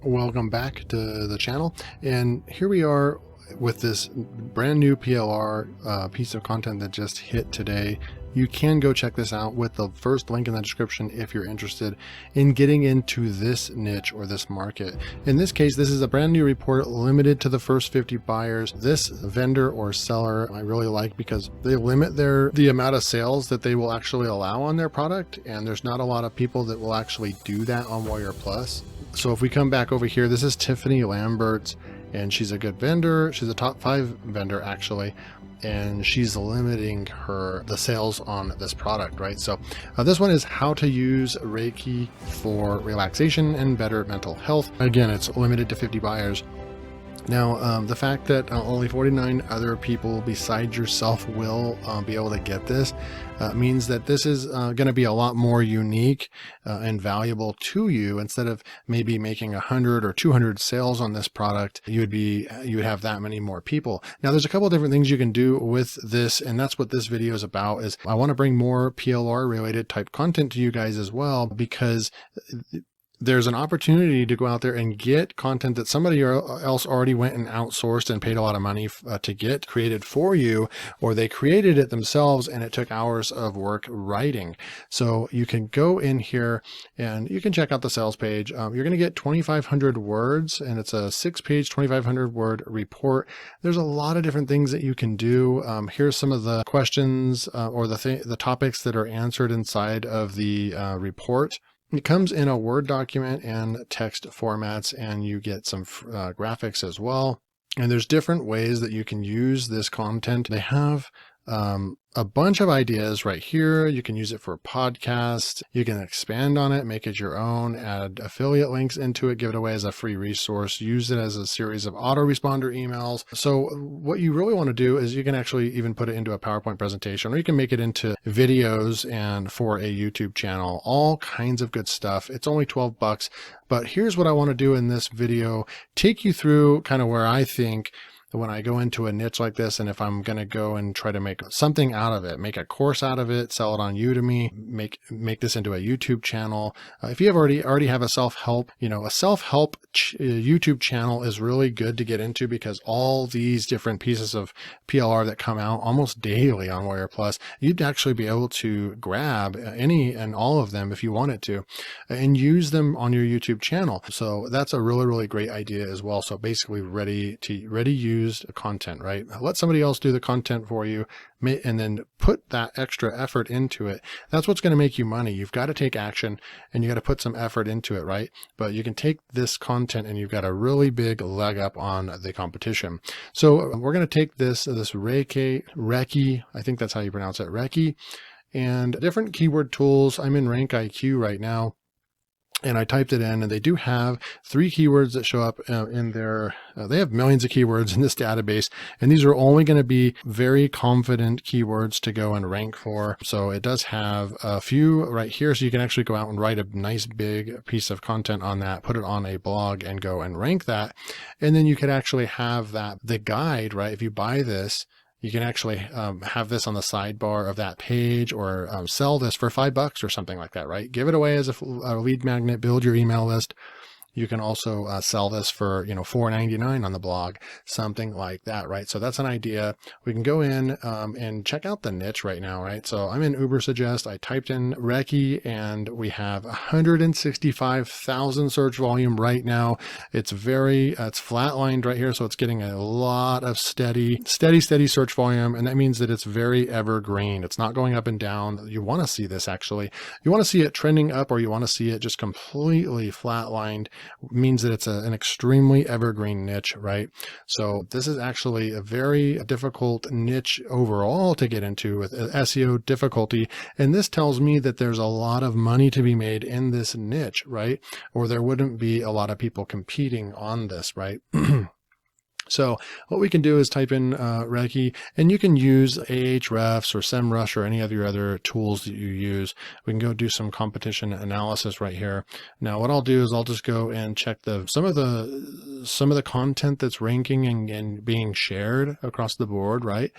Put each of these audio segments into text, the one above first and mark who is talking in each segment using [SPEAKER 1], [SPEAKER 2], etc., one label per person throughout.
[SPEAKER 1] Welcome back to the channel, and here we are with this brand new PLR piece of content that just hit today. You can go check this out with the first link in the description if you're interested in getting into this niche or this market. In this case, this is a brand new report limited to the first 50 buyers. This vendor or seller I really like because they limit the amount of sales that they will actually allow on their product, and there's not a lot of people that will actually do that on Warrior Plus. So if we come back over here, this is Tiffany Lambert's, and she's a good vendor. She's a top 5 vendor actually, and she's limiting the sales on this product, right? So this one is how to use Reiki for relaxation and better mental health. Again, it's limited to 50 buyers. Now, the fact that only 49 other people besides yourself will be able to get this means that this is going to be a lot more unique and valuable to you. Instead of maybe making 100 or 200 sales on this product, you would have that many more people. Now, there's a couple of different things you can do with this, and that's what this video is about. Is I want to bring more PLR related type content to you guys as well, because there's an opportunity to go out there and get content that somebody else already went and outsourced and paid a lot of money to get created for you, or they created it themselves and it took hours of work writing. So you can go in here and you can check out the sales page. You're going to get 2,500 words, and it's a 6-page, 2,500 word report. There's a lot of different things that you can do. Here's some of the questions or the topics that are answered inside of the report. It comes in a Word document and text formats, and you get some graphics as well. And there's different ways that you can use this content. They have a bunch of ideas right here. You can use it for a podcast. You can expand on it, make it your own, add affiliate links into it, give it away as a free resource, use it as a series of autoresponder emails. So what you really want to do is you can actually even put it into a PowerPoint presentation, or you can make it into videos and for a YouTube channel, all kinds of good stuff. It's only 12 bucks, but here's what I want to do in this video, take you through kind of where I think when I go into a niche like this, and if I'm going to go and try to make something out of it, make a course out of it, sell it on Udemy, make this into a YouTube channel. If you have already have a self-help, YouTube channel is really good to get into, because all these different pieces of PLR that come out almost daily on Warrior Plus, you'd actually be able to grab any and all of them if you wanted to and use them on your YouTube channel. So that's a really, really great idea as well. So basically ready used content, right? Let somebody else do the content for you and then put that extra effort into it. That's what's going to make you money. You've got to take action and you got to put some effort into it, right? But you can take this content and you've got a really big leg up on the competition. So we're going to take this Reiki, I think that's how you pronounce it, Reiki, and different keyword tools. I'm in Rank IQ right now, and I typed it in, and they do have 3 keywords that show up in their, they have millions of keywords in this database, and these are only going to be very confident keywords to go and rank for. So it does have a few right here, so you can actually go out and write a nice big piece of content on that, put it on a blog and go and rank that. And then you could actually have the guide, right? If you buy this, you can actually have this on the sidebar of that page, or sell this for $5 or something like that, right? Give it away as a lead magnet, build your email list. You can also sell this for, $4.99 on the blog, something like that, right? So that's an idea. We can go in and check out the niche right now, right? So I'm in Ubersuggest. I typed in Reiki, and we have 165,000 search volume right now. It's flatlined right here, so it's getting a lot of steady search volume, and that means that it's very evergreen. It's not going up and down. You want to see this actually. You want to see it trending up, or you want to see it just completely flatlined. Means that it's an extremely evergreen niche, right? So this is actually a very difficult niche overall to get into with SEO difficulty. And this tells me that there's a lot of money to be made in this niche, right? Or there wouldn't be a lot of people competing on this, right? So what we can do is type in Reiki, and you can use Ahrefs or SEMrush or any of your other tools that you use. We can go do some competition analysis right here. Now what I'll do is I'll just go and check some of the content that's ranking and being shared across the board, right?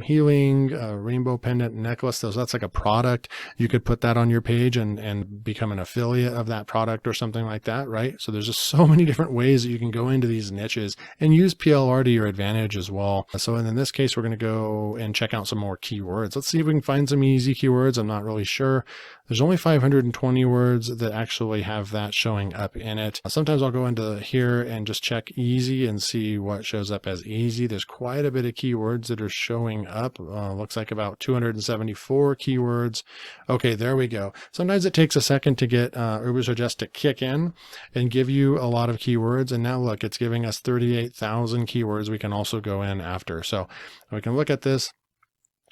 [SPEAKER 1] healing, rainbow pendant necklace. So that's like a product. You could put that on your page and become an affiliate of that product or something like that, right? So there's just so many different ways that you can go into these niches and use PLR to your advantage as well. So in this case, we're going to go and check out some more keywords. Let's see if we can find some easy keywords. I'm not really sure. There's only 520 words that actually have that showing up in it. Sometimes I'll go into here and just check easy and see what shows up as easy. There's quite a bit of keywords that are showing up. Looks like about 274 keywords. Okay, there we go. Sometimes it takes a second to get Ubersuggest to kick in and give you a lot of keywords. And now look, it's giving us 38,000 keywords we can also go in after. So we can look at this.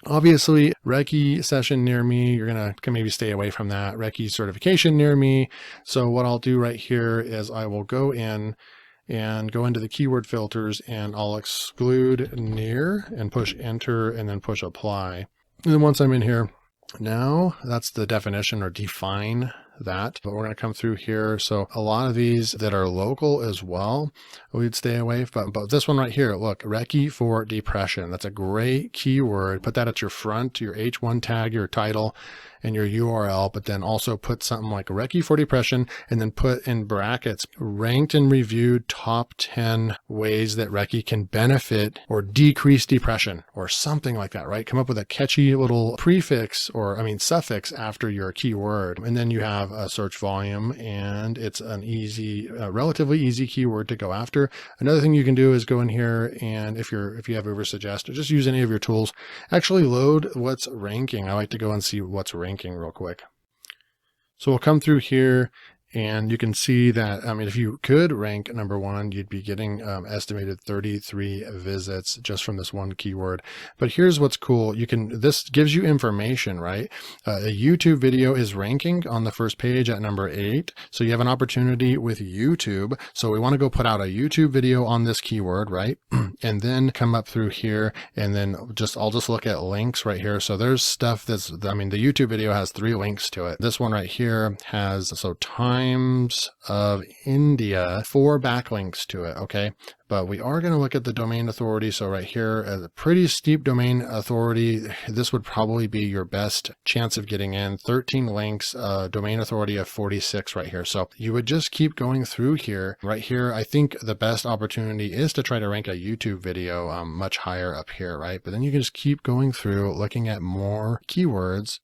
[SPEAKER 1] Obviously, Reiki session near me, you're going to maybe stay away from that. Reiki certification near me. So what I'll do right here is I will go in and go into the keyword filters and I'll exclude near and push enter and then push apply. And then once I'm in here, now that's the definition or define that, but we're going to come through here. So a lot of these that are local as well, we'd stay away from, but this one right here, look, Reiki for depression. That's a great keyword. Put that at your front, your H1 tag, your title, and your URL, but then also put something like Reiki for depression and then put in brackets, ranked and reviewed top 10 ways that Reiki can benefit or decrease depression or something like that, right? Come up with a catchy little prefix or suffix after your keyword. And then you have a search volume and it's an easy, relatively easy keyword to go after. Another thing you can do is go in here and if you have Ubersuggest or just use any of your tools, actually load what's ranking. I like to go and see what's ranking real quick. So we'll come through here and you can see that, if you could rank number one, you'd be getting estimated 33 visits just from this one keyword. But here's what's cool. This gives you information, right? A YouTube video is ranking on the first page at number 8. So you have an opportunity with YouTube. So we want to go put out a YouTube video on this keyword, right? And then come up through here and then I'll just look at links right here. So there's stuff the YouTube video has 3 links to it. This one right here has, Times of India, 4 backlinks to it. Okay. But we are going to look at the domain authority. So right here, a pretty steep domain authority. This would probably be your best chance of getting in. 13 links, domain authority of 46 right here. So you would just keep going through here. Right here, I think the best opportunity is to try to rank a YouTube video much higher up here, right? But then you can just keep going through looking at more keywords.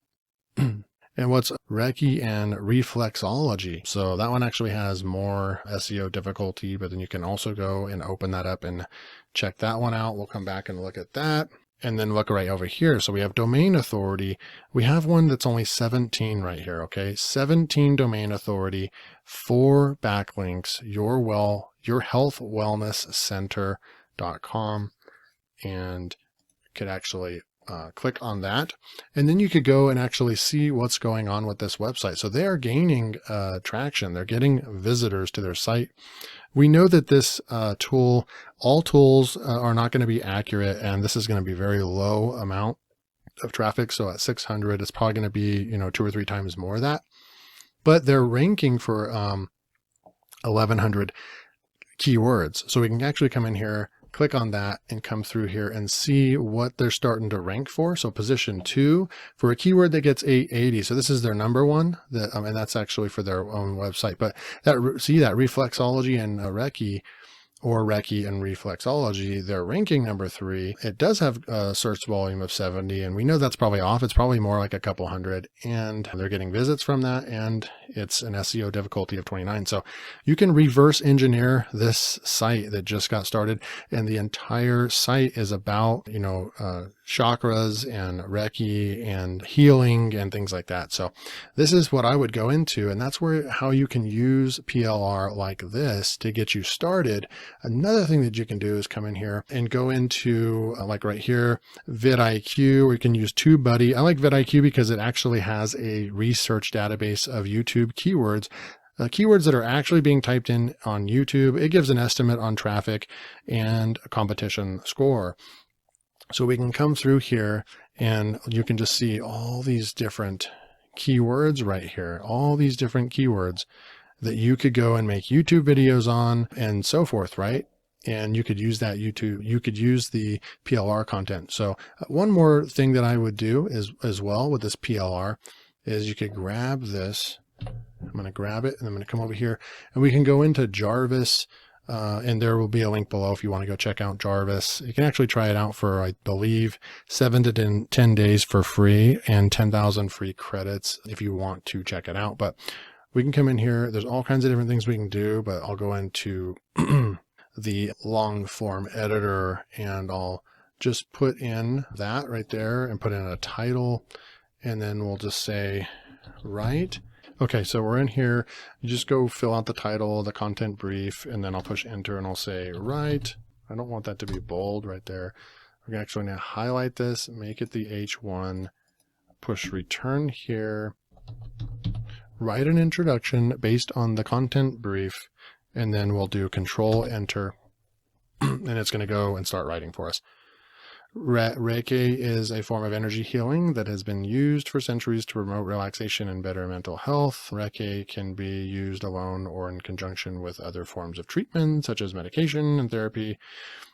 [SPEAKER 1] And what's Reiki and reflexology? So that one actually has more SEO difficulty, but then you can also go and open that up and check that one out. We'll come back and look at that and then look right over here. So we have domain authority. We have one that's only 17 right here. Okay. 17 domain authority, 4 backlinks, your health wellness center.com, and could actually click on that. And then you could go and actually see what's going on with this website. So they are gaining traction. They're getting visitors to their site. We know that this tool, all tools are not going to be accurate. And this is going to be very low amount of traffic. So at 600, it's probably going to be, 2 or 3 times more of that. But they're ranking for 1,100 keywords. So we can actually come in here, click on that and come through here and see what they're starting to rank for. So position 2 for a keyword that gets 880. So this is their number one, and that's actually for their own website. But that reflexology and Reiki, or Reiki and reflexology, they're ranking number 3. It does have a search volume of 70, and we know that's probably off. It's probably more like a couple hundred, and they're getting visits from that, and it's an SEO difficulty of 29. So you can reverse engineer this site that just got started, and the entire site is about, chakras and Reiki and healing and things like that. So this is what I would go into, and that's how you can use PLR like this to get you started. Another thing that you can do is come in here and go into like right here, vidIQ, or you can use TubeBuddy. I like vidIQ because it actually has a research database of YouTube keywords. Keywords that are actually being typed in on YouTube. It gives an estimate on traffic and a competition score. So we can come through here and you can just see all these different keywords right here, all these different keywords that you could go and make YouTube videos on and so forth, right? and you could use that you could use the PLR content. So one more thing that I would do is as well with this PLR is you could grab this. I'm going to grab it and I'm going to come over here and we can go into Jarvis, and there will be a link below if you want to go check out Jarvis. You can actually try it out for, I believe, 7 to 10 days for free and 10,000 free credits if you want to check it out. But we can come in here. There's all kinds of different things we can do, but I'll go into the long form editor and I'll just put in that right there and put in a title, and then we'll just say write. Okay, so we're in here. You just go fill out the title, the content brief, and then I'll push enter and I'll say write. I don't want that to be bold right there. We're actually going to highlight this, make it the H1, push return here, write an introduction based on the content brief, and then we'll do control enter and it's going to go and start writing for us. Reiki is a form of energy healing that has been used for centuries to promote relaxation and better mental health. Reiki can be used alone or in conjunction with other forms of treatment, such as medication and therapy.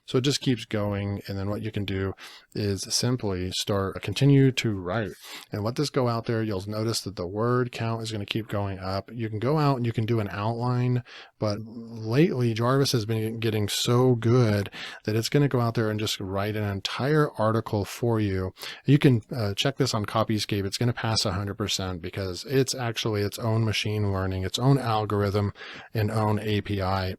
[SPEAKER 1] So it just keeps going. And then what you can do is simply continue to write and let this go out there. You'll notice that the word count is going to keep going up. You can go out and you can do an outline, but lately Jarvis has been getting so good that it's going to go out there and just write an entire article for you. You can check this on Copyscape. It's going to pass 100% because it's actually its own machine learning, its own algorithm, and own API.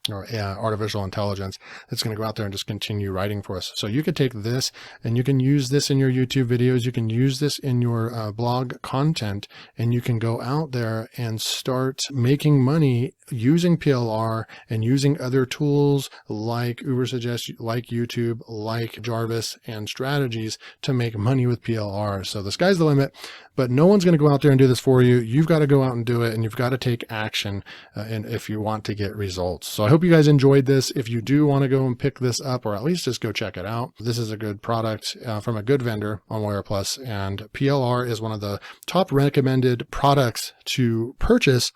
[SPEAKER 1] Or artificial intelligence that's going to go out there and just continue writing for us. So you could take this and you can use this in your YouTube videos. You can use this in your blog content, and you can go out there and start making money using PLR and using other tools like Ubersuggest, like YouTube, like Jarvis, and strategies to make money with PLR. So the sky's the limit, but no one's going to go out there and do this for you. You've got to go out and do it, and you've got to take action and if you want to get results. So I hope you guys enjoyed this. If you do want to go and pick this up, or at least just go check it out, this is a good product from a good vendor on Wire Plus, and PLR is one of the top recommended products to purchase.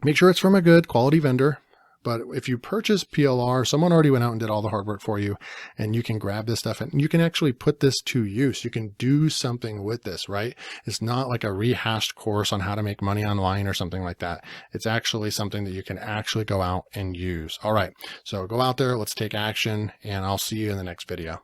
[SPEAKER 1] Make sure it's from a good quality vendor. But if you purchase PLR, someone already went out and did all the hard work for you, and you can grab this stuff and you can actually put this to use. You can do something with this, right? It's not like a rehashed course on how to make money online or something like that. It's actually something that you can actually go out and use. All right, so go out there, let's take action, and I'll see you in the next video.